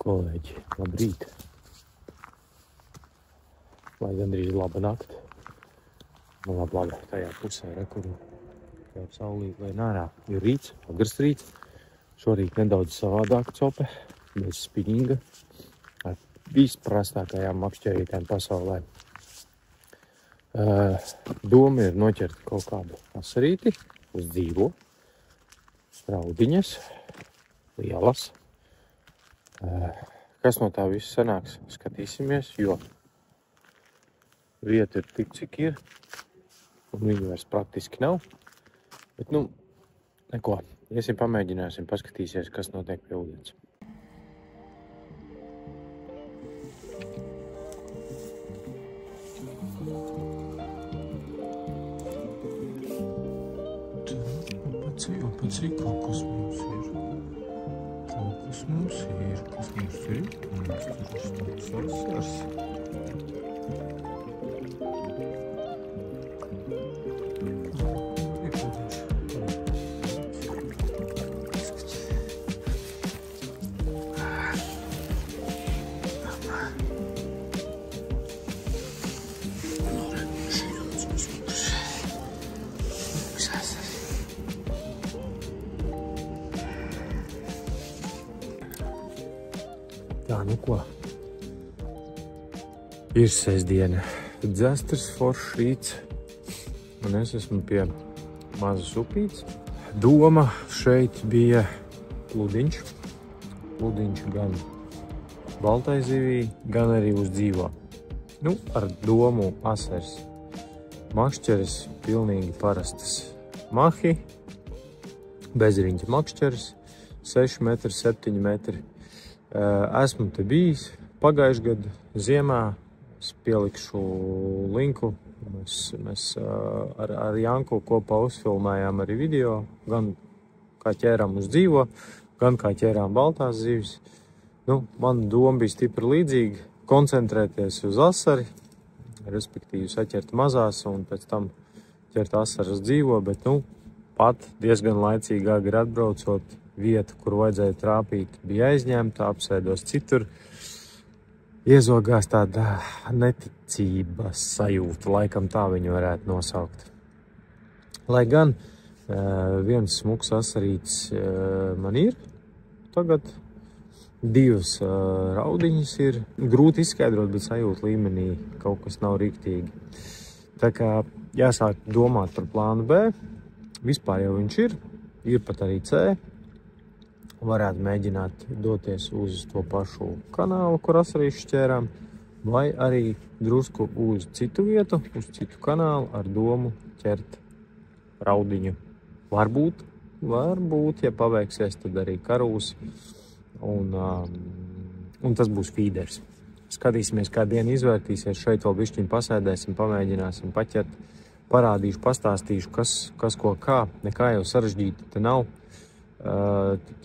Kolēģi, labrīt. Lai gandrīz laba nakti. Nu, labi, tajā pusē, kur jau saulīt vai nārā. Ir rīts, agrs rīts. Šorīt nedaudz savādāk cope, bez spinninga. Ar visprastākajām makšķerītēm pasaulē. Doma ir noķert kaut kādu asarīti uz dzīvo. Raudiņas, lielas. Kas no tā viss sanāks, skatīsimies, jo vieta ir tik, cik ir, un viņu vairs praktiski nav. Bet, neko, iesim pamēģināsim, paskatīsies, kas notiek pie ūdens. Cik kaut kas mums ir? Kas mums ir? Mums tur asars. Tā, nu ko? Ir sestdiena. Dzestars, foršs rīts. Un es esmu pie mazas upītes. Doma šeit bija pludiņš. Pludiņš gan baltai zivī, gan arī uz dzīvo. Nu, ar domu asars. Makšķeris, pilnīgi parastas mahi. Bezriņķa makšķeris. 6 metri, 7 metri. Esmu te bijis pagājušajā gadu ziemā. Es pielikšu linku. Mēs ar Janku kopā uzfilmējām arī video. Gan kā ķērām uz dzīvo, gan kā ķērām baltās zivis. Man doma bija stipri līdzīga. Koncentrēties uz asari, respektīvi saķert mazās un pēc tam ķert asaras dzīvo. Bet pat diezgan laicīgi agri atbraucot, vieta, kur vajadzēja trāpīt, bija aizņemta, apsēdos citur. Iezogās tāda neticības sajūta, laikam tā viņu varētu nosaukt. Lai gan viens smuks asarīts man ir, tagad 2 raudiņas ir. Grūti izskaidrot, bet sajūta līmenī kaut kas nav riktīgi. Tā kā jāsāk domāt par plānu B. Vispār jau viņš ir pat arī C. Varētu mēģināt doties uz to pašu kanālu, kur asarīšu ķērām, vai arī drusku uz citu vietu, uz citu kanālu ar domu ķert raudiņu. Varbūt, ja paveiksies, tad arī karūs, un tas būs fīders. Skatīsimies, kā diena izvērtīsies, šeit vēl bišķiņ pasēdēsim, pamēģināsim paķert, parādīšu, pastāstīšu, kas ko kā, nekā jau sarežģīti te nav.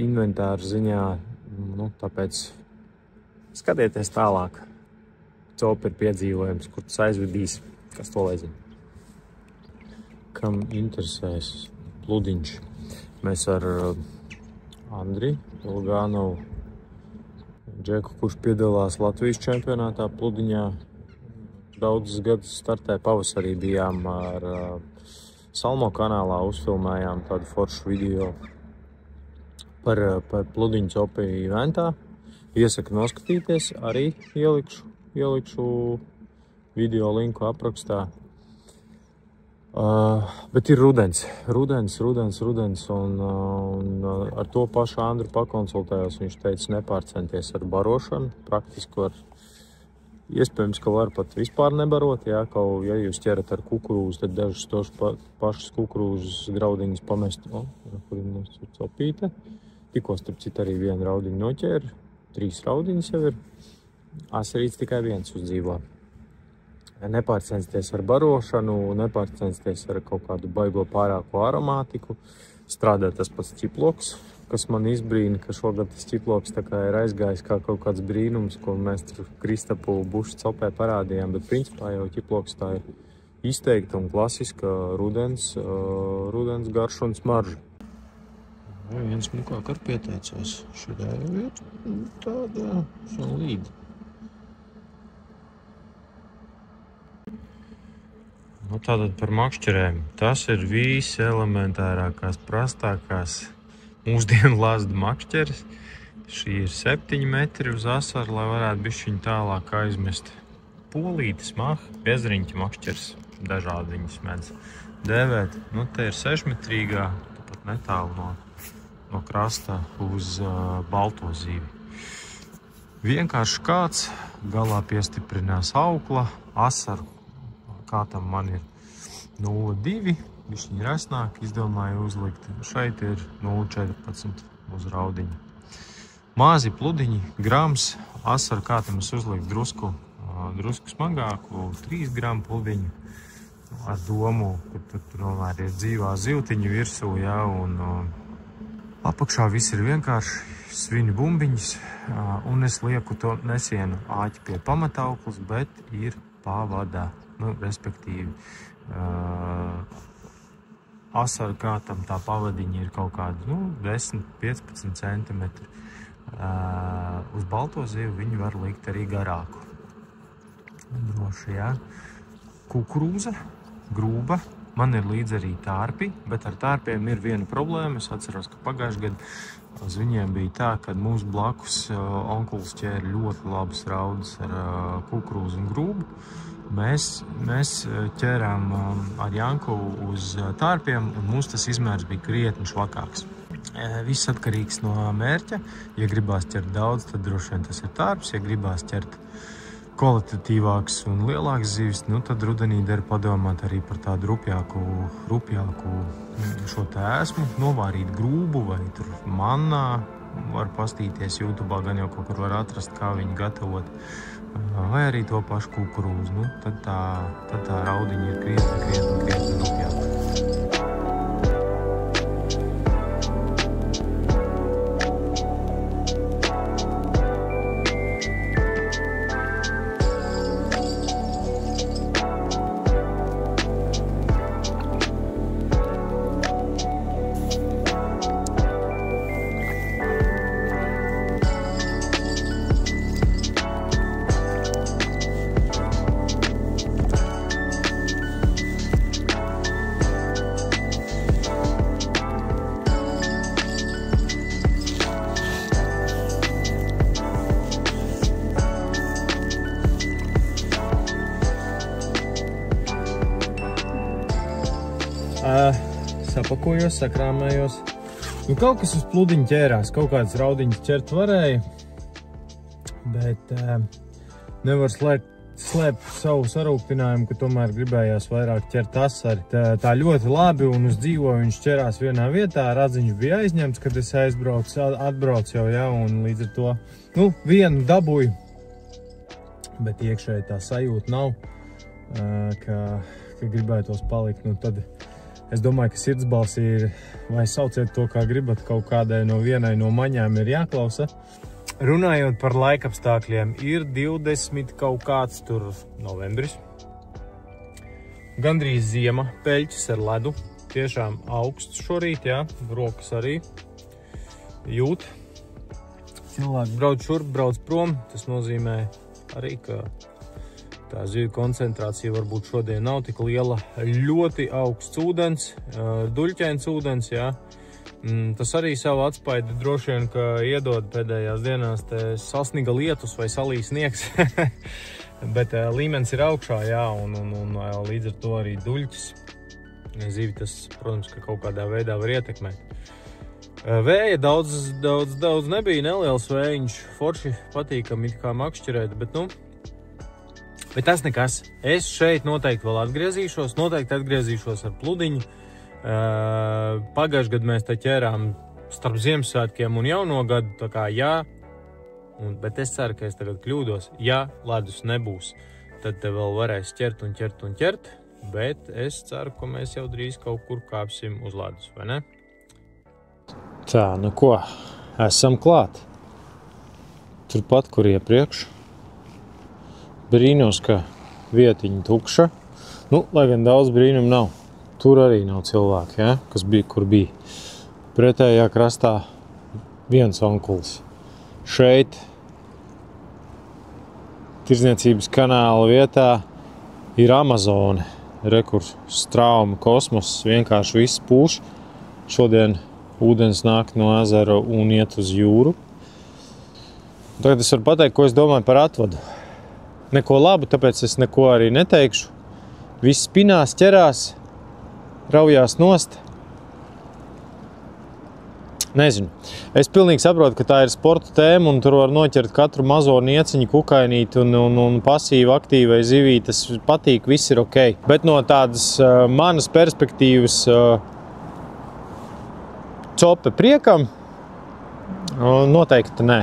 Inventāru ziņā, tāpēc skatieties tālāk. Copa ir piedzīvojums, kur tas aizvedīs, kas to lai zina. Kam interesēs pludiņš? Mēs ar Andri Ilgānovu, džeku, kurš piedalās Latvijas čempionātā pludiņā, daudzus gadus startē. Pavasarī bijām ar Salmo kanālā, uzfilmējām tādu foršu video par pludiņu copi eventā. Iesaku noskatīties, arī ielikšu video linku aprakstā. Bet ir rudens, un ar to pašu Andru pakonsultējos. Viņš teica nepārcenties ar barošanu, praktiski var, iespējams, ka var pat vispār nebarot, ja jūs ķerat ar kukurūzu, tad dažus tos pašus kukurūzas graudiņus pamest, kur mums ir copīte. Tikko, starp citu, arī vienu raudiņu noķēra, 3 raudiņas jau ir, asarīts tikai viens uz dzīvo. Nepārcensties ar barošanu, nepārcensties ar kaut kādu baigo pārāko aromātiku. Strādā tas pats ķiploks, kas man izbrīna, ka šogad tas ķiploks tā kā ir aizgājis kā kaut kāds brīnums, ko mēs tur Kristapu bušu copē parādījām, bet principā jau ķiploks tā ir izteikta un klasiska rudens garša un smarža. Viens smukāk ar pieteicās. Šitā jau ir tāda solīda. Nu, tātad par makšķerēm. Tas ir viselementārākās, prastākās mūsdienu lazda makšķeris. Šī ir 7 metri uz asaru, lai varētu bišķiņ tālāk aizmest. Polītis, bezriņķa makšķers. Dažādi viņas mēdz dēvēt. Nu, te ir 6-metrīgā, tāpat netālu no krasta uz balto zīvi. Vienkārši kāds galā piestiprinās aukla, asaru. Kā tam man ir 0,2, bišķiņ resnāk, izdomāju uzlikt. Šeit ir 0,14 uz raudiņa. Mazi pludiņi, grams, asaru kātam es uzliku drusku smagāku, 3 gramu pludiņu. Ar domu, ka tur tomēr ir dzīvā zivtiņa virsū, jā, un apakšā viss ir vienkārši sviņu bumbiņas, un es lieku to nesienu āķi pie pamatauklas, bet ir pavadā. Nu, respektīvi, asaru kātam tā pavadiņa ir kaut kāda 10-15 centimetri. Uz balto zivu viņi var likt arī garāku. Droši, jā. Kukurūza, grūba. Man ir līdz arī tārpi, bet ar tārpiem ir viena problēma. Es atceros, ka pagājušajā gadā uz viņiem bija tā, ka mūsu blakus onkulis ķēra ļoti labas raudas ar kukurūzu un grūbu. Mēs ķērām ar Janku uz tārpiem, un mums tas izmērs bija krietni švakāks. Viss atkarīgs no mērķa. Ja gribās ķert daudz, tad droši vien tas ir tārps. Ja gribās ķert kvalitatīvāks un lielāks zivis, nu tad rudenī der padomāt arī par tādu rupjāku šo tēsmu, novārīt grūbu vai tur mannā. Var pastīties YouTube'ā, gan jau kaut kur var atrast, kā viņu gatavot. Vai arī to pašu kukurūzu. Nu, tad tā raudiņa ir krietni rupjāka. Sapakojos, sakrāmējos. Nu, kaut kas uz pludiņa ķērās, kaut kādas raudiņas ķert varēja, bet nevar slēpt savu sarūktinājumu, ka tomēr gribējās vairāk ķert asari. Tā ļoti labi, un uz dzīvo viņš ķerās vienā vietā, radziņš bija aizņemts, kad es atbraucu jau, jā, un līdz ar to, nu, vienu dabūju, bet iekšēji tā sajūta nav, ka gribētos palikt, nu, tad es domāju, ka sirdsbalsi ir, vai sauciet to, kā gribat, kaut kādai no vienai no maņām ir jāklausa. Runājot par laikapstākļiem, ir 20 kaut kāds tur novembris. Gandrīz ziema, peļķis ar ledu. Tiešām augsts šorīt, jā, rokas arī jūt. Cilvēki brauc šurp, brauc prom, tas nozīmē arī, ka tā zivju koncentrācija varbūt šodien nav tik liela. Ļoti augsts ūdens, duļķēns ūdens, jā. Tas arī savu atspaidu droši vien, ka iedod pēdējās dienās te sasniga lietus vai salīs sniegs. Bet līmenis ir augšā, jā, un līdz ar to arī duļķis. Zivi tas, protams, ka kaut kādā veidā var ietekmēt. Vēja daudz nebija, neliels vējiņš, forši patīkam it kā makšķerēt, bet nu, bet tas nekas. Es šeit noteikti vēl atgriezīšos ar pludiņu. Pagājušajā gadā mēs te ķērām starp Ziemassvētkiem un jauno gadu, tā kā jā, bet es ceru, ka es tagad kļūdos. Ja ledus nebūs, tad te vēl varēs ķert, bet es ceru, ka mēs jau drīz kaut kur kāpsim uz ledus, vai ne? Tā, nu ko, esam klāt. Turpat, kur iepriekš. Brīnos, ka vietiņa tukša. Nu, lai gan daudz brīnumu nav. Tur arī nav cilvēki, ja? Kas bija, kur bija. pretējā krastā viens onkulis. Šeit tirdzniecības kanāla vietā ir Amazone. Rekurs, strauma, kosmos, vienkārši viss pūš. Šodien ūdens nāk no ezera un iet uz jūru. Tagad es varu pateikt, ko es domāju par atvadu. Neko labu, tāpēc es neko arī neteikšu. Viss spinās, ķerās, raujās nost. Nezinu. Es pilnīgi saprotu, ka tā ir sporta tēma un tur var noķert katru mazo nieciņu, kukainīti un pasīvi aktīvai zivī. Tas patīk, viss ir ok. Bet no tādas manas perspektīvas cope priekam noteikti nē.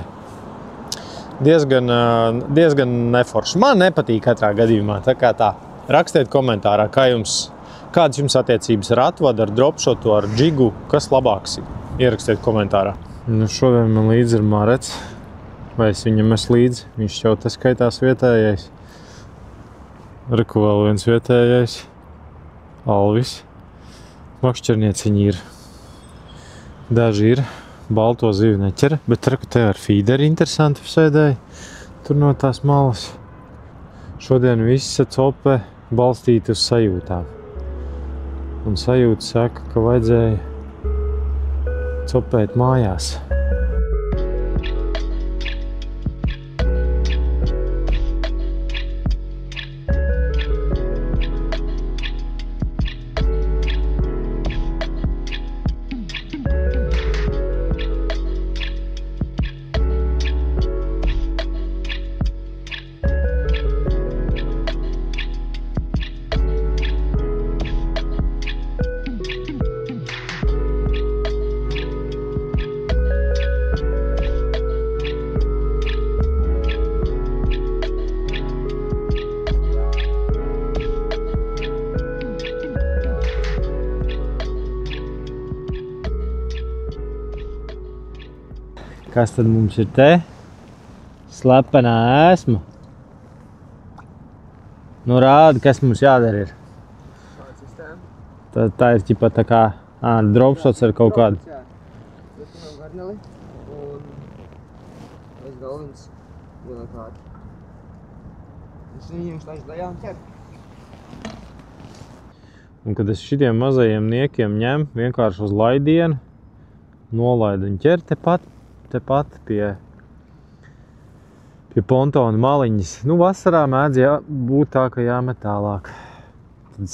Diezgan neforši. Man nepatīk katrā gadījumā. Tā kā tā. Rakstiet komentārā, kādas jums attiecības ar atvadu, ar dropshotu, ar džigu, kas labāks ir. Ierakstiet komentārā. Nu, šodien man līdzi ir Marets. Vai es viņam esmu līdzi? Viņš jau te skaitās vietējais. Reku vēl viens vietējais. Alvis. Makšķernieciņi ir. Daži ir. Balto zivi neķera. Bet reku te ar fīderi interesanti sēdēja. Tur no tās malas. Šodien visa cope balstīta uz sajūtām. Un sajūta saka, ka vajadzēja copēt mājās. Kas tad mums ir te? Slepenā ēsma. Nu rādi, kas mums jādara ir. Tā ir ķipa tā kā dropshots ar kaut kādu. Jā, lietinām garneli un aiz galvins vienā kādi. Es viņiem slēdz lejā un ķer. Un kad es šitiem mazajiem niekiem ņem vienkārši uz laidienu, nolaidu un ķer tepat pie pontona maliņas. Nu, vasarā mēdz būt tā, ka jāmet tālāk. Tad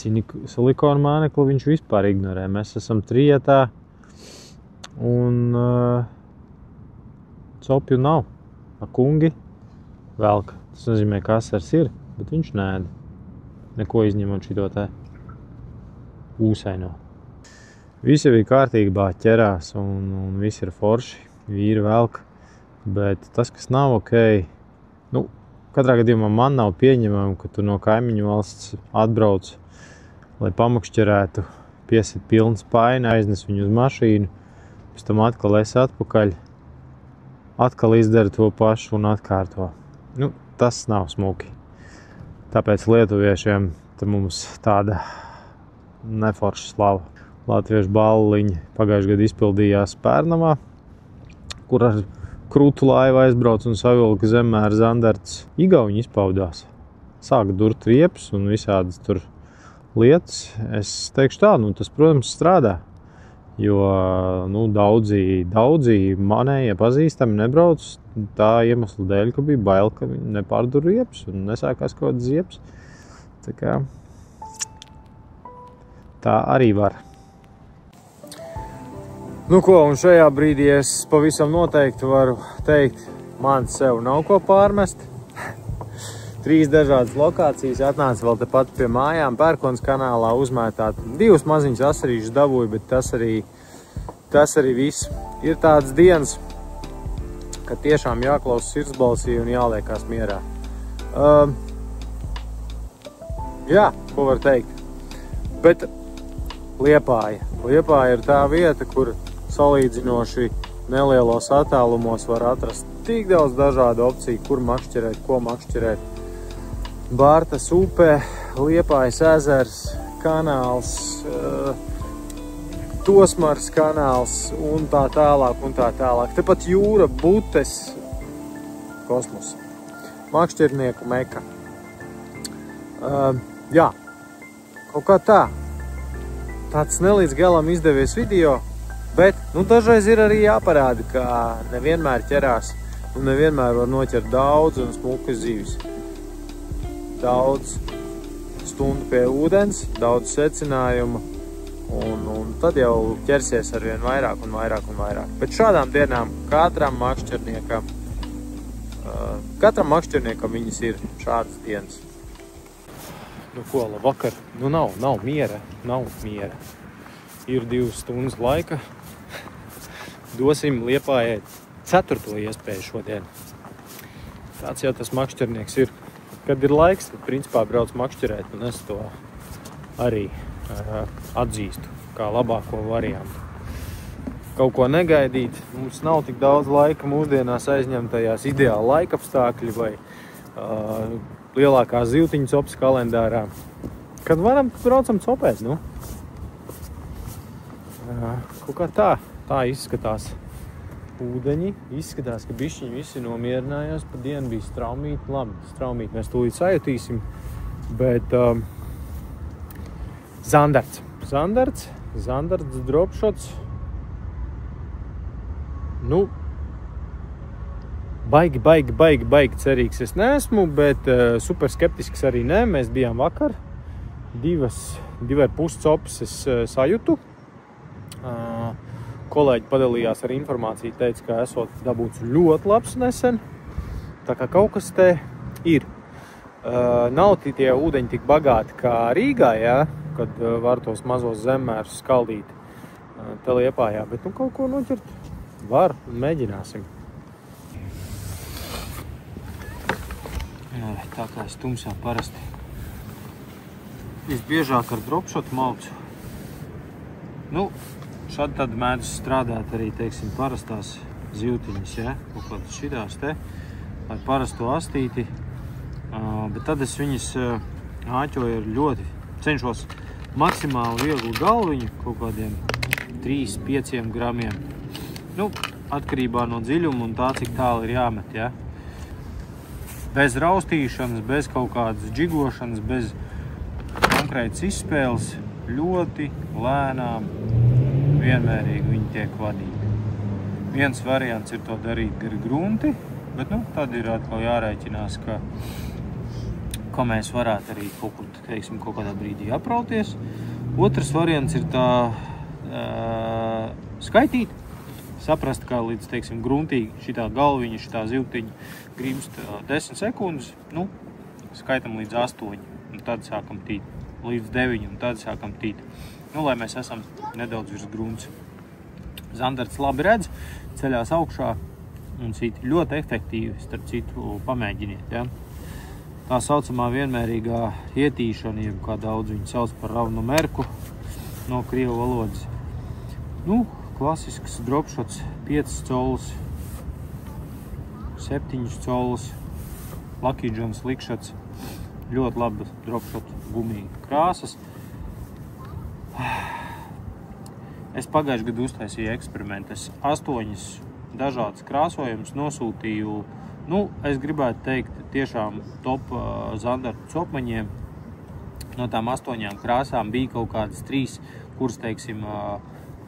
silikona mānekli viņš vispār ignorē. Mēs esam trietā un copju nav. Kungi velk. Tas nozīmē, ka asars ir, bet viņš nēda. Neko izņemot šito te ūsaino. Visi bija kārtībā ķerās un visi ir forši. Vīri velk, bet tas, kas nav ok, nu, katrā gadījumā man nav pieņemama, ka tu no kaimiņu valsts atbrauc, lai pamakšķerētu, piesit pilnu spaini, aiznes viņu uz mašīnu, pēc tam atkal esi atpakaļ, atkal izdara to pašu un atkārto. Nu, tas nav smuki. Tāpēc lietuviešiem te mums tāda neforša slava. Latviešu balliņi pagājušajā gadā izpildījās Pērnamā, kur ar krūtu laivu aizbrauc un savilka zemē ar zandarts. Igauņi izpaudās. Sāka durt riepus un visādas tur lietas. Es teikšu tā, nu tas, protams, strādā. Jo, nu, daudzi manējie pazīstami nebrauc tā iemesla dēļ, ka bija bail, ka viņi nepārdur riepus un nesākās kaut kāds ziepes. Tā kā tā arī var. Nu ko, un šajā brīdī es pavisam noteikti varu teikt, man sev nav ko pārmest. 3 dažādas lokācijas, atnāca vēl tepat pie mājām, Pērkons kanālā uzmētāt. 2 maziņas asarīšas dabūju, bet tas arī viss. Ir tāds dienas, ka tiešām jāklaus sirdsbalsī un jāliekās mierā. Jā, ko var teikt. Bet Liepāja ir tā vieta, kur salīdzinoši nelielos attālumos var atrast tik daudz dažādu opciju, kur makšķerēt, ko makšķerēt. Bārtas upē, Liepājas ezers, kanāls, Tosmars kanāls un tā tālāk un tā tālāk. Tepat jūra, Butes, kosmos. Makšķernieku meka. Jā, kaut kā tā. Tāds nelīdz galam izdevies video, bet dažreiz ir arī jāparāda, ka nevienmēr ķerās un nevienmēr var noķert daudz un smukas zivis. Daudz stundu pie ūdens, daudz secinājumu un tad jau ķersies arvien vairāk un vairāk un vairāk. Bet šādām dienām katram makšķerniekam viņas ir šādas dienas. Ko, labvakar? Nav miera. Ir 2 stundas laika. Dosim Liepājai 4. iespēju šodien. Tāds jau tas makšķernieks ir. Kad ir laiks, tad principā brauc makšķerēt, un es to arī atzīstu kā labāko variantu. Kaut ko negaidīt. Mums nav tik daudz laika mūsdienās aizņemtajās ideāla laikapstākļi vai lielākā zivtiņu copas kalendārā. Kad varam, braucam copēt, Kaut kā tā izskatās ūdeņi. Izskatās, ka bišķiņi visi nomierinājās. Pa dienu bija straumīti. Labi, straumīti mēs tūlīt sajutīsim. Bet Zandarts dropšots. Baigi cerīgs es neesmu, bet super skeptisks arī ne. Mēs bijām vakar. 2,5 copas es sajutu. Kolēģi padalījās ar informāciju, teica, ka esot dabūts ļoti labs nesen. Tā kā kaut kas te ir. Nav tie ūdeņi tik bagāti kā Rīgā, kad var tos mazos zemmērus skaldīt te Liepājā. Bet kaut ko noķert var un mēģināsim. Tā kā es tumsā parasti visbiežāk ar dropšotu maucu. Šad tad mēdz strādāt arī, teiksim, parastās zivtiņas, kaut kādas šitās te, ar parasto astīti. Bet tad es viņas āķoju ar ļoti, cenšos maksimāli vieglu galviņu, kaut kādiem 3-5 gramiem. Atkarībā no dziļuma un tā, cik tālu ir jāmet, Bez raustīšanas, bez kaut kādas džigošanas, bez konkrētas izspēles, ļoti lēnām, vienmērīgi viņi tiek vadīti. Viens variants ir to darīt gar grunti, bet tad ir atkal jārēķinās, ka mēs varētu arī kaut kādā brīdī aprauties. Otrs variants ir tā skaitīt, saprast, kā līdz, teiksim, gruntīgi šitā galviņa, šitā zivtiņa grimst 10 sekundes, skaitam līdz 8, un tad sākam tīt, līdz 9, un tad sākam tīt. Lai mēs esam nedaudz virs grunts. Zandarts labi redz, ceļās augšā un citi ļoti efektīvi, starp citu, pamēģiniet, Tā saucamā vienmērīgā ietīšana, jeb kā daudz viņu sauc par ravnu merku no krievu valodas. Klasisks dropšots, 5 colus, 7 colus, Lucky John slikšots, ļoti labi dropšotu gumija krāsas. Es pagājuši gadu uztaisīju eksperimentu. Es 8 dažādas krāsojumus nosūtīju, es gribētu teikt, tiešām top zandartu copmaņiem. No tām 8 krāsām bija kaut kādas 3, kuras, teiksim,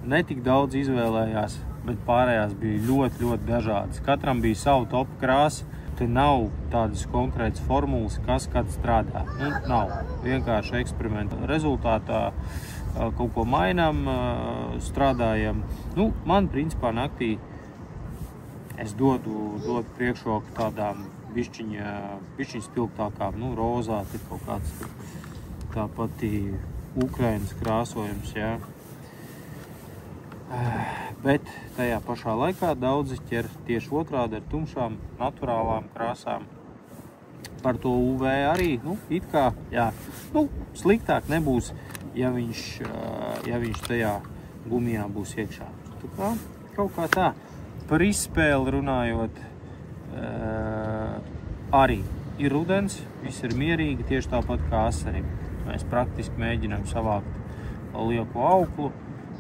netik daudz izvēlējās, bet pārējās bija ļoti, ļoti dažādas. Katram bija savu top krāsa. Te nav tādas konkrētas formulas, kas kad strādā. Nav. Vienkārši eksperimenta rezultātā kaut ko mainām, strādājam. Man, principā, naktī es dodu priekšroku tādām bišķiņ spilgtākām, rozā, ir kaut kāds tā pati Ukrainas krāsojums, Bet tajā pašā laikā daudzi ķer tieši otrādi ar tumšām, naturālām krāsām. Par to UV arī, it kā, sliktāk nebūs, ja viņš tajā gumijā būs iekšā. Kaut kā tā. Par izspēli runājot, arī ir rudens, viss ir mierīgi, tieši tāpat kā asarim. Mēs praktiski mēģinām savākt lieku auklu,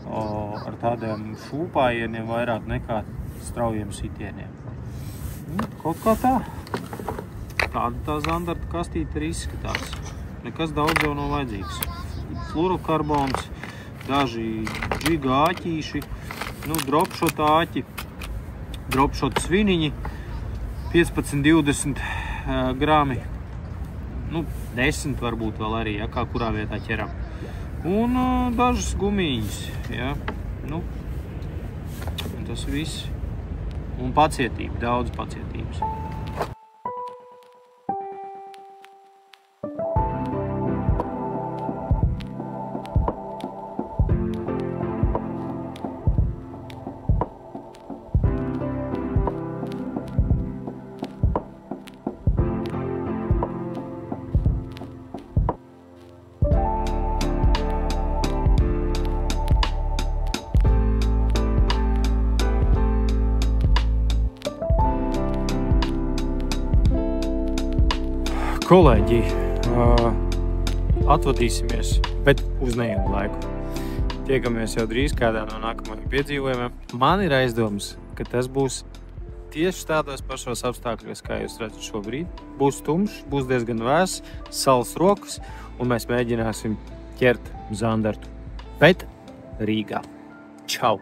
ar tādiem šūpājieniem vairāk nekā straujiem sitieniem. Kaut kā tā. Tāda tā zandarta kastīte arī izskatās. Nekas daudz jau nav vajadzīgs. Fluorokarbons, daži džiga āķīši, dropshot āķi, dropshot sviniņi, 15-20 grami, 10 varbūt vēl arī, ja, kā kurā vietā ķeram. Un dažas gumīņas, ja, un tas viss. Un pacietība, daudz pacietības. Kolēģi, atvadīsimies, bet uz neilgu laiku. Tiekamies jau drīz kādā no nākamajiem piedzīvojumiem. Man ir aizdoms, ka tas būs tieši tādos pašos apstākļos, kā jūs redzat šobrīd. Būs tumšs, būs diezgan vēss, salas rokas, un mēs mēģināsim ķert zandartu. Bet Rīgā. Čau!